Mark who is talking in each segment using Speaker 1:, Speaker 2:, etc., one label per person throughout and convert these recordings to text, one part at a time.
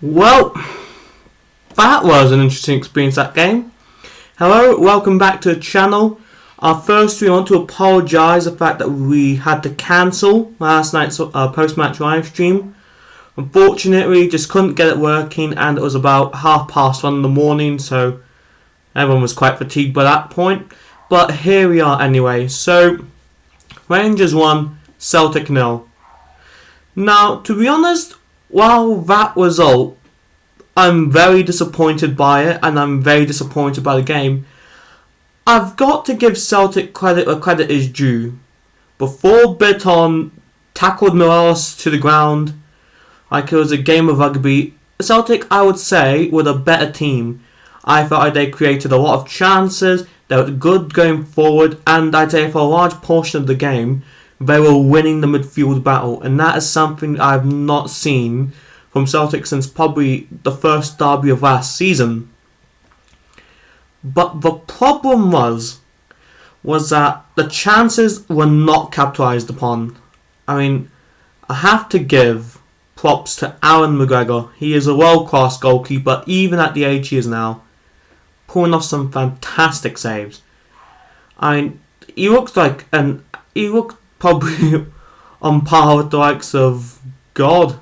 Speaker 1: Well, that was an interesting experience, that game. Hello, welcome back to the channel. First, we want to apologise for the fact that we had to cancel last night's post-match live stream. Unfortunately, just couldn't get it working, and it was about 1:30 in the morning, so everyone was quite fatigued by that point. But here we are anyway. So, Rangers 1, Celtic 0. Now, to be honest, while that result, I'm very disappointed by it, and I'm very disappointed by the game. I've got to give Celtic credit where credit is due. Before Bitton tackled Morelos to the ground like it was a game of rugby, Celtic, I would say, were the better team. I felt like they created a lot of chances, they were good going forward, and I'd say for a large portion of the game, they were winning the midfield battle, and that is something I've not seen from Celtic since probably the first derby of last season. But the problem was that the chances were not capitalised upon. I mean, I have to give props to Alan McGregor. He is a world-class goalkeeper, even at the age he is now, pulling off some fantastic saves. I mean, he looked probably on par with the likes of God.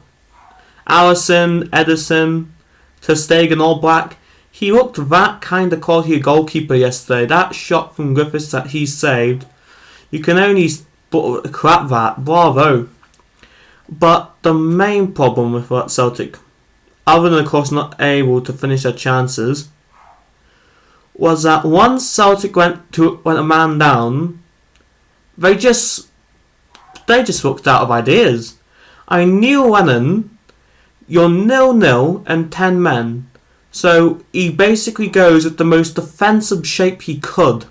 Speaker 1: Allison, Edison, ter Stegen, all black. He looked that kind of quality of goalkeeper yesterday. That shot from Griffiths that he saved, you can only clap that. Bravo. But the main problem with Celtic, other than of course not able to finish their chances, was that once Celtic went a man down, they just looked out of ideas. I mean, Neil Lennon, you're 0-0 and 10 men. So he basically goes with the most defensive shape he could.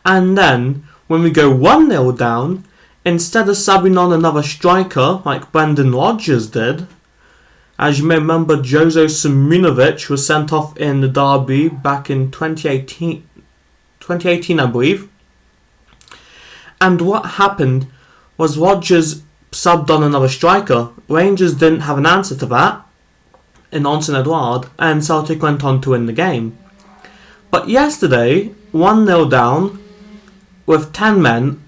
Speaker 1: And then, when we go 1-0 down, instead of subbing on another striker like Brendan Rodgers did, as you may remember, Jozo Simunovic was sent off in the derby back in 2018 I believe. And what happened was Rodgers subbed on another striker. Rangers didn't have an answer to that in Onsen Edouard, and Celtic went on to win the game. But yesterday, 1-0 down, with 10 men,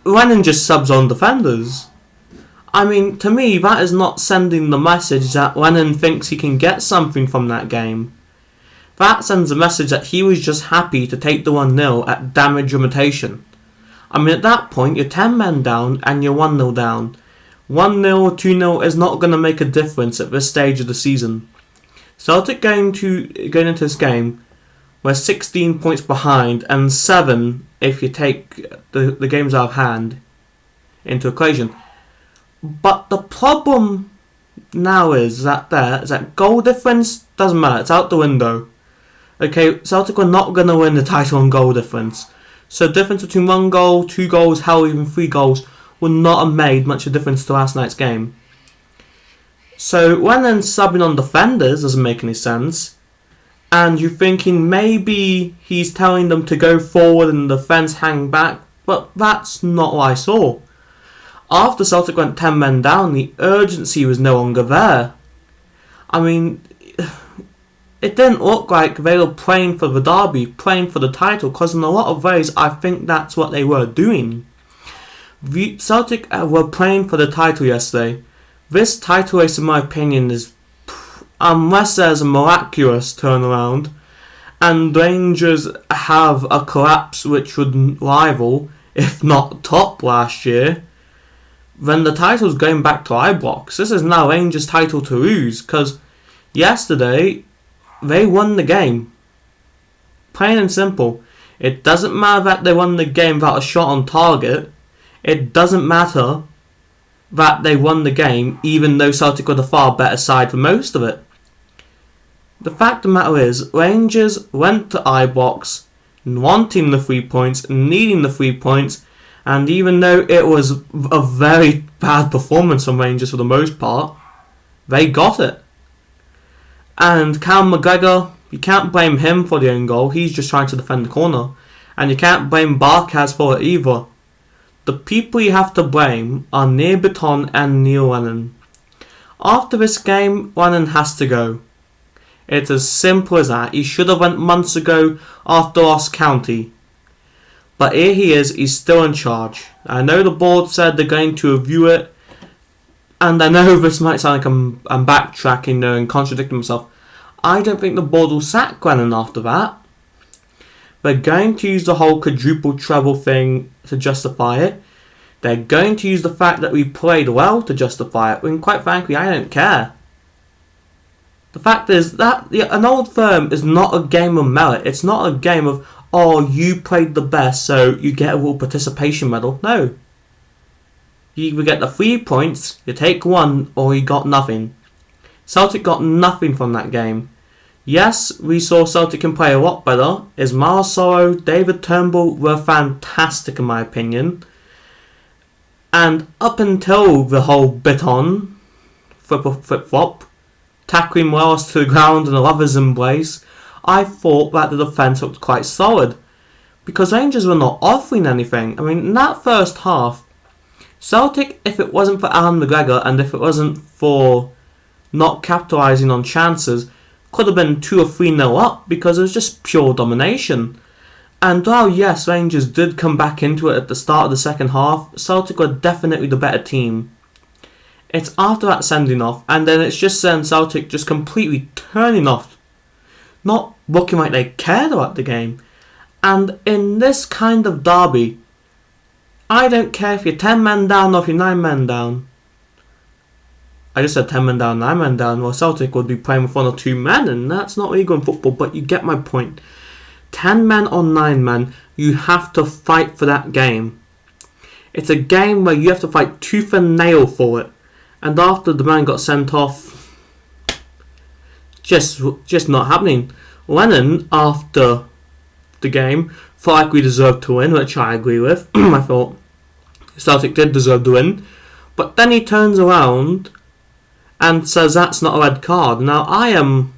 Speaker 1: Lennon just subs on defenders. I mean, to me, that is not sending the message that Lennon thinks he can get something from that game. That sends a message that he was just happy to take the 1-0 at damage limitation. I mean, at that point, you're 10 men down and you're 1-0 down. 1-0 or 2-0 is not going to make a difference at this stage of the season. Celtic going into this game, we're 16 points behind and 7 if you take the games out of hand into equation. But the problem now is that goal difference doesn't matter, it's out the window. Okay, Celtic were not going to win the title on goal difference. So the difference between 1 goal, 2 goals, hell even 3 goals would not have made much of a difference to last night's game. So when then subbing on defenders doesn't make any sense, and you're thinking maybe he's telling them to go forward and the defence hang back, but that's not what I saw. After Celtic went 10 men down, the urgency was no longer there. I mean, it didn't look like they were playing for the derby, playing for the title, because in a lot of ways I think that's what they were doing. Celtic were playing for the title yesterday. This title race, in my opinion, is, unless there's a miraculous turnaround and Rangers have a collapse which would rival, if not top, last year, then the title's going back to Ibrox. This is now Rangers' title to lose, because yesterday they won the game. Plain and simple. It doesn't matter that they won the game without a shot on target. It doesn't matter that they won the game even though Celtic were the far better side for most of it. The fact of the matter is, Rangers went to Ibrox wanting the 3 points, needing the 3 points, and even though it was a very bad performance from Rangers for the most part, they got it. And Callum McGregor, you can't blame him for the own goal, he's just trying to defend the corner. And you can't blame Barkas for it either. The people you have to blame are Neil Bitton and Neil Lennon. After this game, Lennon has to go. It's as simple as that. He should have went months ago after Ross County. But here he is, he's still in charge. I know the board said they're going to review it. And I know this might sound like I'm backtracking there and contradicting myself. I don't think the board will sack Glennon after that. They're going to use the whole quadruple treble thing to justify it. They're going to use the fact that we played well to justify it. When quite frankly, I don't care. The fact is that an old firm is not a game of merit. It's not a game of, oh, you played the best, so you get a little participation medal. No. You either get the 3 points, you take 1, or you got nothing. Celtic got nothing from that game. Yes, we saw Celtic can play a lot better. Ismail Soro, David Turnbull were fantastic in my opinion. And up until the whole bit on, flip-flop, tackling Wells to the ground and a lover's embrace, I thought that the defence looked quite solid. Because Rangers were not offering anything. I mean, in that first half, Celtic, if it wasn't for Alan McGregor and if it wasn't for not capitalising on chances, could have been 2 or 3-0 up because it was just pure domination. And while yes, Rangers did come back into it at the start of the second half, Celtic were definitely the better team. It's after that sending off, and then it's just Celtic just completely turning off, not looking like they cared about the game. And in this kind of derby, I don't care if you're 10 men down or if you're 9 men down. I just said 10 men down, 9 men down. Well, Celtic would be playing with 1 or 2 men, and that's not legal in football, but you get my point. 10 men or 9 men, you have to fight for that game. It's a game where you have to fight tooth and nail for it. And after the man got sent off, just not happening. Lennon, after the game, thought like we deserved to win, which I agree with. I thought Celtic did deserve to win. But then he turns around and says that's not a red card. Now, I am,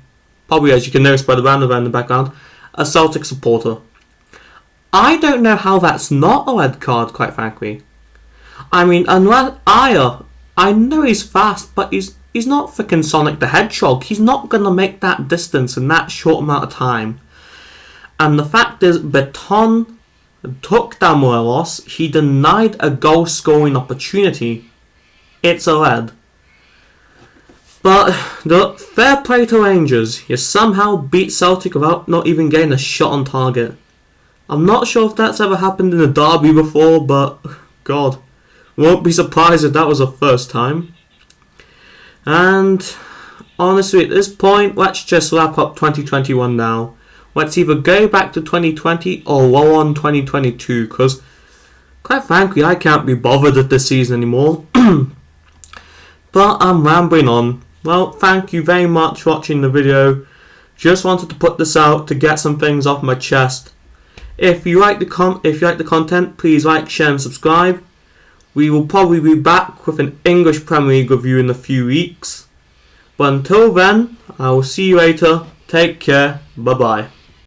Speaker 1: probably as you can notice by the band around the background, a Celtic supporter. I don't know how that's not a red card, quite frankly. I mean, unless I know he's fast, but he's not freaking Sonic the Hedgehog. He's not going to make that distance in that short amount of time. And the fact is, Beton took down Morelos. He denied a goal-scoring opportunity. It's a red. But fair play to Rangers. You somehow beat Celtic without not even getting a shot on target. I'm not sure if that's ever happened in a derby before, but God, won't be surprised if that was the first time. And honestly, at this point, let's just wrap up 2021 now. Let's either go back to 2020 or roll on 2022, because quite frankly, I can't be bothered with this season anymore. But I'm rambling on. Well, thank you very much for watching the video. Just wanted to put this out to get some things off my chest. If you like the content, please like, share and subscribe. We will probably be back with an English Premier League review in a few weeks. But until then, I will see you later. Take care. Bye bye.